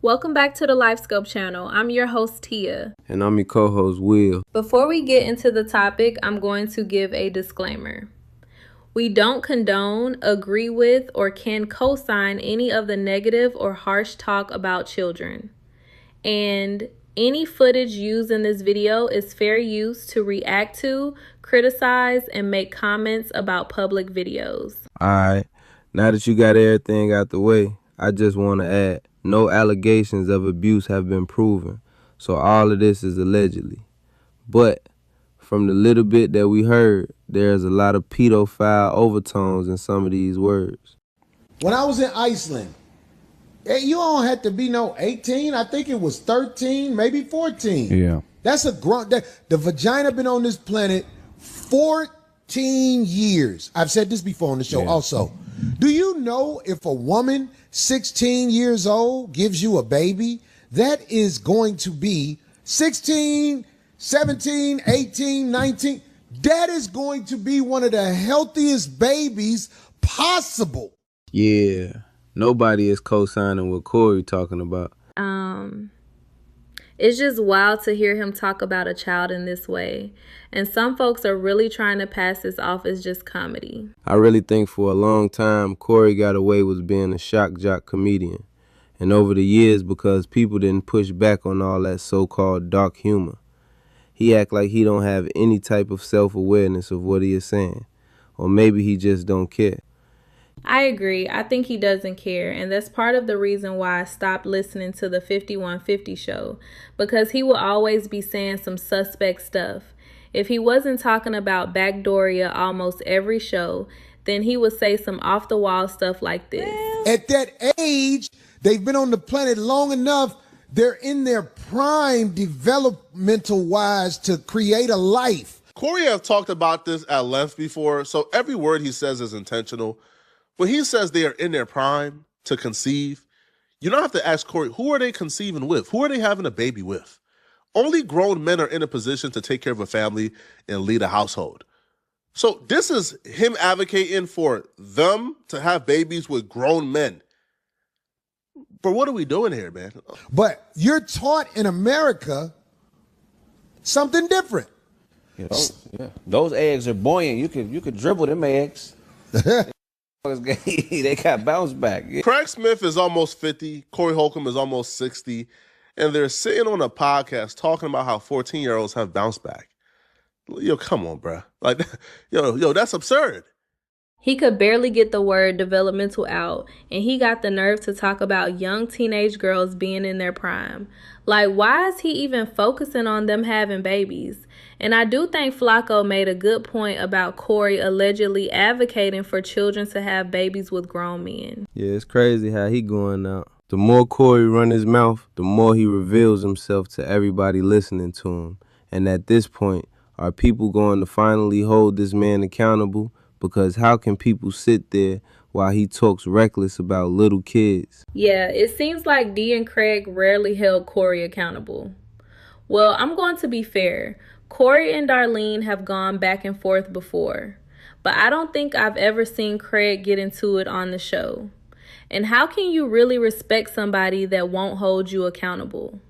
Welcome back to the LifeScope channel. I'm your host, Tia. And I'm your co-host, Will. Before we get into the topic, I'm going to give a disclaimer. We don't condone, agree with, or can co-sign any of the negative or harsh talk about children. And any footage used in this video is fair use to react to, criticize, and make comments about public videos. Alright, now that you got everything out the way, I just want to add, no allegations of abuse have been proven, so all of this is allegedly. But from the little bit that we heard, there's a lot of pedophile overtones in some of these words. When I was in Iceland, you don't have to be no 18. I think it was 13, maybe 14. Yeah. That's a grunt. The vagina been on this planet 14 years. I've said this before on the show also. Do you know if a woman 16 years old gives you a baby, that is going to be 16, 17, 18, 19. That is going to be one of the healthiest babies possible. Yeah, nobody is co-signing what Corey talking about. It's just wild to hear him talk about a child in this way. And some folks are really trying to pass this off as just comedy. I really think for a long time, Corey got away with being a shock jock comedian. And over the years, because people didn't push back on all that so-called dark humor, he act like he don't have any type of self-awareness of what he is saying. Or maybe he just don't care. I agree. I think he doesn't care. And that's part of the reason why I stopped listening to the 5150 show. Because he will always be saying some suspect stuff. If he wasn't talking about Backdooria almost every show, then he would say some off-the-wall stuff like this. At that age, they've been on the planet long enough. They're in their prime developmental-wise to create a life. Corey has talked about this at length before, so every word he says is intentional. When he says they are in their prime to conceive, you don't have to ask Corey, who are they conceiving with? Who are they having a baby with? Only grown men are in a position to take care of a family and lead a household. So this is him advocating for them to have babies with grown men. But what are we doing here, man? But you're taught in America something different. Those eggs are buoyant. You could dribble them eggs. They got bounce back. Craig Smith is almost 50. Corey Holcomb is almost 60. And they're sitting on a podcast talking about how 14-year-olds have bounced back. Yo, come on, bro. Like, yo, that's absurd. He could barely get the word developmental out, and he got the nerve to talk about young teenage girls being in their prime. Like, why is he even focusing on them having babies? And I do think Flacco made a good point about Corey allegedly advocating for children to have babies with grown men. Yeah, it's crazy how he going out. The more Corey run his mouth, the more he reveals himself to everybody listening to him. And at this point, are people going to finally hold this man accountable? Because how can people sit there while he talks reckless about little kids? Yeah, it seems like Dee and Craig rarely held Corey accountable. Well, I'm going to be fair. Corey and Darlene have gone back and forth before, but I don't think I've ever seen Craig get into it on the show. And how can you really respect somebody that won't hold you accountable?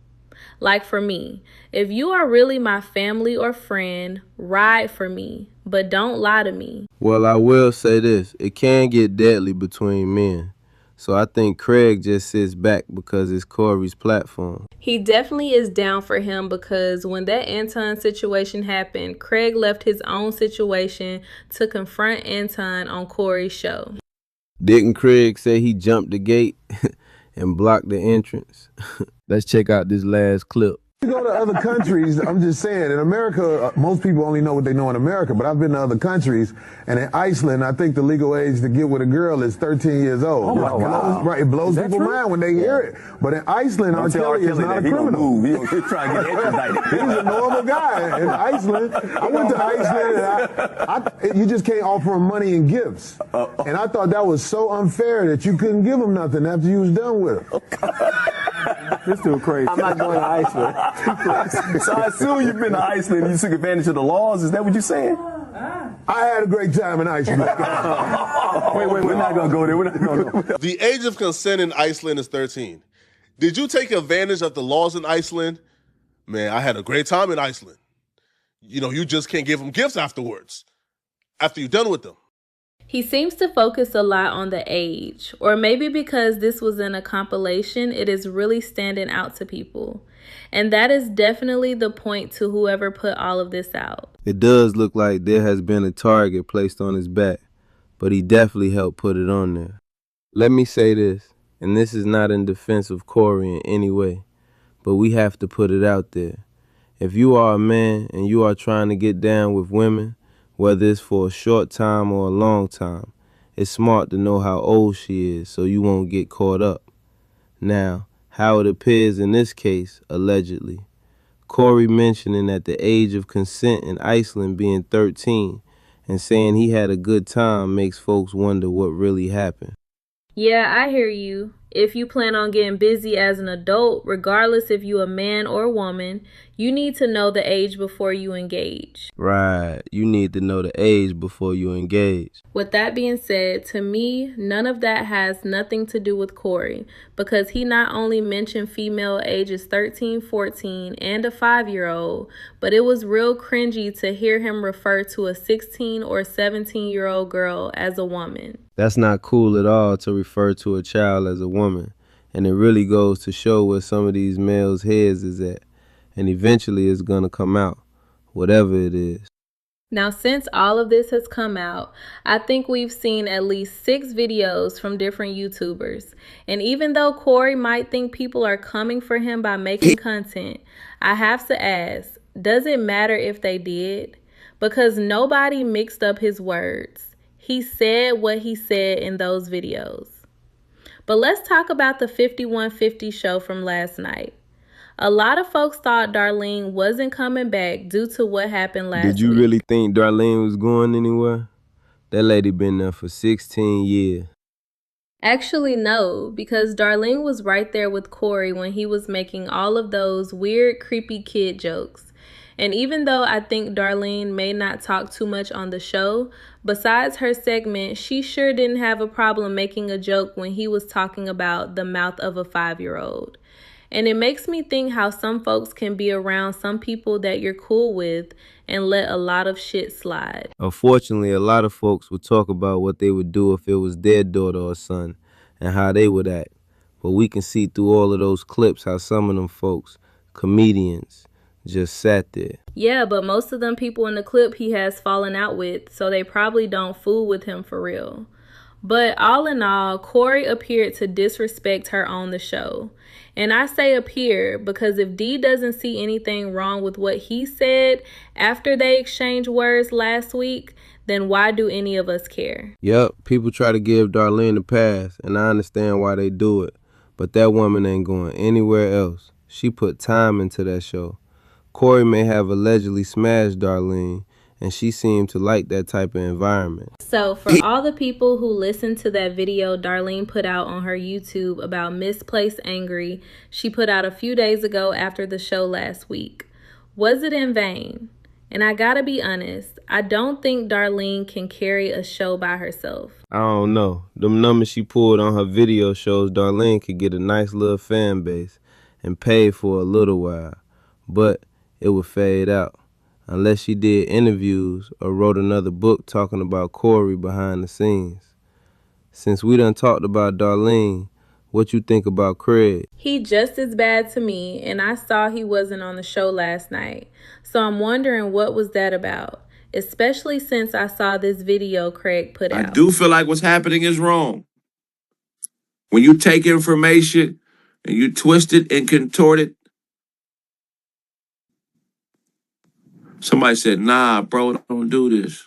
Like for me, if you are really my family or friend, ride for me, but don't lie to me. Well, I will say this, it can get deadly between men. So I think Craig just sits back because it's Corey's platform. He definitely is down for him because when that Anton situation happened, Craig left his own situation to confront Anton on Corey's show. Didn't Craig say he jumped the gate and blocked the entrance? Let's check out this last clip. You go to other countries, I'm just saying, in America, most people only know what they know in America, but I've been to other countries, and in Iceland, I think the legal age to get with a girl is 13 years old. Oh, my God. Right, it blows people's mind when they hear it. But in Iceland, R. Kelly is not a criminal. He's trying to get extradited. He's a normal guy in Iceland. I went to Iceland, and you just can't offer him money and gifts. And I thought that was so unfair that you couldn't give him nothing after you was done with him. This dude crazy. I'm not going to Iceland. So I assume you've been to Iceland and you took advantage of the laws. Is that what you're saying? I had a great time in Iceland. Wait, we're not going to go there. We're not going to go. The age of consent in Iceland is 13. Did you take advantage of the laws in Iceland? Man, I had a great time in Iceland. You know, you just can't give them gifts afterwards, after you're done with them. He seems to focus a lot on the age, or maybe because this was in a compilation, it is really standing out to people. And that is definitely the point to whoever put all of this out. It does look like there has been a target placed on his back, but he definitely helped put it on there. Let me say this, and this is not in defense of Corey in any way, but we have to put it out there. If you are a man and you are trying to get down with women, whether it's for a short time or a long time, it's smart to know how old she is so you won't get caught up. Now, how it appears in this case, allegedly, Corey mentioning that the age of consent in Iceland being 13 and saying he had a good time makes folks wonder what really happened. Yeah, I hear you. If you plan on getting busy as an adult, regardless if you a man or woman, you need to know the age before you engage. Right, you need to know the age before you engage. With that being said, to me, none of that has nothing to do with Corey, because he not only mentioned female ages 13, 14, and a 5-year-old, but it was real cringy to hear him refer to a 16 or 17-year-old girl as a woman. That's not cool at all to refer to a child as a woman, and it really goes to show where some of these males' heads is at, and eventually it's gonna come out, whatever it is. Now, since all of this has come out, I think we've seen at least 6 videos from different YouTubers, and even though Corey might think people are coming for him by making content, I have to ask, does it matter if they did? Because nobody mixed up his words. He said what he said in those videos. But let's talk about the 5150 show from last night. A lot of folks thought Darlene wasn't coming back due to what happened last week. Did you really think Darlene was going anywhere? That lady been there for 16 years. Actually, no, because Darlene was right there with Corey when he was making all of those weird, creepy kid jokes. And even though I think Darlene may not talk too much on the show, besides her segment, she sure didn't have a problem making a joke when he was talking about the mouth of a 5-year-old. And it makes me think how some folks can be around some people that you're cool with and let a lot of shit slide. Unfortunately, a lot of folks would talk about what they would do if it was their daughter or son and how they would act. But we can see through all of those clips how some of them folks, comedians, just sat there. Yeah, but most of them people in the clip he has fallen out with, so they probably don't fool with him for real. But all in all, Corey appeared to disrespect her on the show. And I say appear because if Dee doesn't see anything wrong with what he said after they exchanged words last week, then why do any of us care? Yep, people try to give Darlene a pass, and I understand why they do it. But that woman ain't going anywhere else. She put time into that show. Corey may have allegedly smashed Darlene, and she seemed to like that type of environment. So for all the people who listened to that video Darlene put out on her YouTube about Misplaced Angry, she put out a few days ago after the show last week, was it in vain? And I gotta be honest, I don't think Darlene can carry a show by herself. I don't know. Them numbers she pulled on her video shows Darlene could get a nice little fan base and pay for a little while, but it would fade out unless she did interviews or wrote another book talking about Corey behind the scenes. Since we done talked about Darlene, what you think about Craig? He just as bad to me, and I saw he wasn't on the show last night. So I'm wondering what was that about, especially since I saw this video Craig put out. I do feel like what's happening is wrong. When you take information and you twist it and contort it, somebody said, nah, bro, don't do this.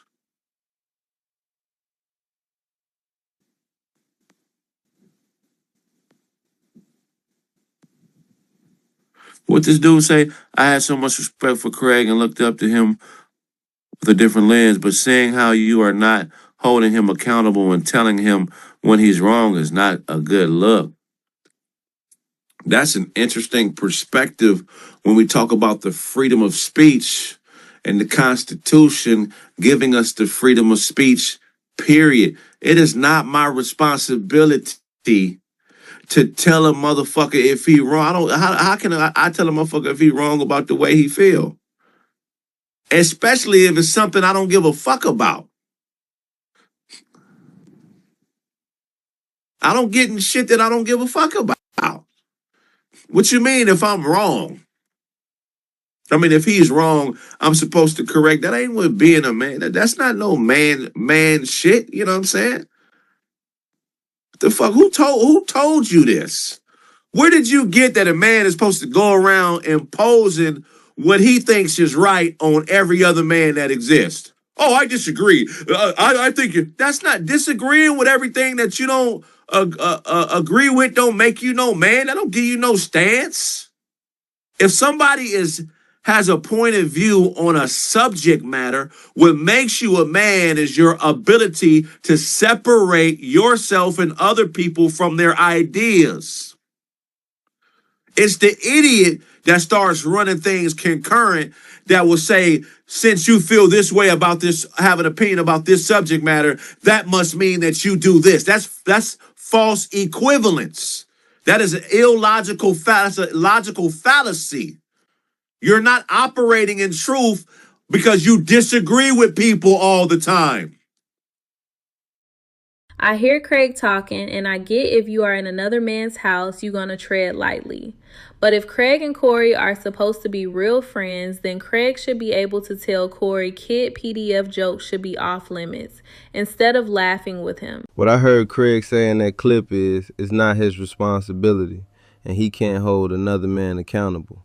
What this dude say? I had so much respect for Craig and looked up to him with a different lens, but seeing how you are not holding him accountable and telling him when he's wrong is not a good look. That's an interesting perspective when we talk about the freedom of speech and the Constitution giving us the freedom of speech, period. It is not my responsibility to tell a motherfucker if he wrong. How can I tell a motherfucker if he wrong about the way he feel? Especially if it's something I don't give a fuck about. I don't get in shit that I don't give a fuck about. What you mean if I'm wrong? I mean, if he's wrong, I'm supposed to correct. That ain't what being a man. That's not no man shit. You know what I'm saying? The fuck? Who told you this? Where did you get that a man is supposed to go around imposing what he thinks is right on every other man that exists? Oh, I disagree. I think that's not disagreeing with everything that you don't agree with. Don't make you no man. That don't give you no stance. If somebody has a point of view on a subject matter, what makes you a man is your ability to separate yourself and other people from their ideas. It's the idiot that starts running things concurrent that will say, since you feel this way about this, have an opinion about this subject matter, that must mean that you do this. That's false equivalence. That is an illogical logical fallacy. You're not operating in truth because you disagree with people all the time. I hear Craig talking, and I get if you are in another man's house, you're going to tread lightly. But if Craig and Corey are supposed to be real friends, then Craig should be able to tell Corey kid PDF jokes should be off limits instead of laughing with him. What I heard Craig say in that clip is, it's not his responsibility, and he can't hold another man accountable.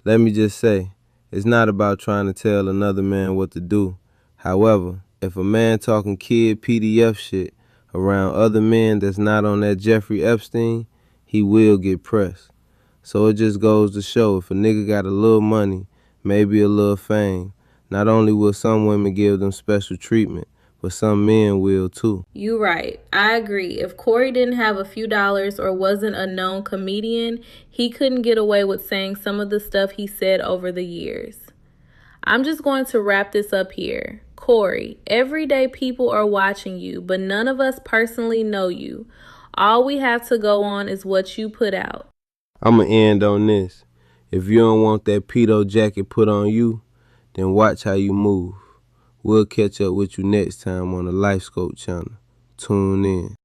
Let me just say, it's not about trying to tell another man what to do. However, if a man talking kid PDF shit around other men that's not on that Jeffrey Epstein, he will get pressed. So it just goes to show, if a nigga got a little money, maybe a little fame, not only will some women give them special treatment, but some men will too. You right. I agree. If Corey didn't have a few dollars or wasn't a known comedian, he couldn't get away with saying some of the stuff he said over the years. I'm just going to wrap this up here. Corey, everyday people are watching you, but none of us personally know you. All we have to go on is what you put out. I'ma end on this. If you don't want that pedo jacket put on you, then watch how you move. We'll catch up with you next time on the LifeScope channel. Tune in.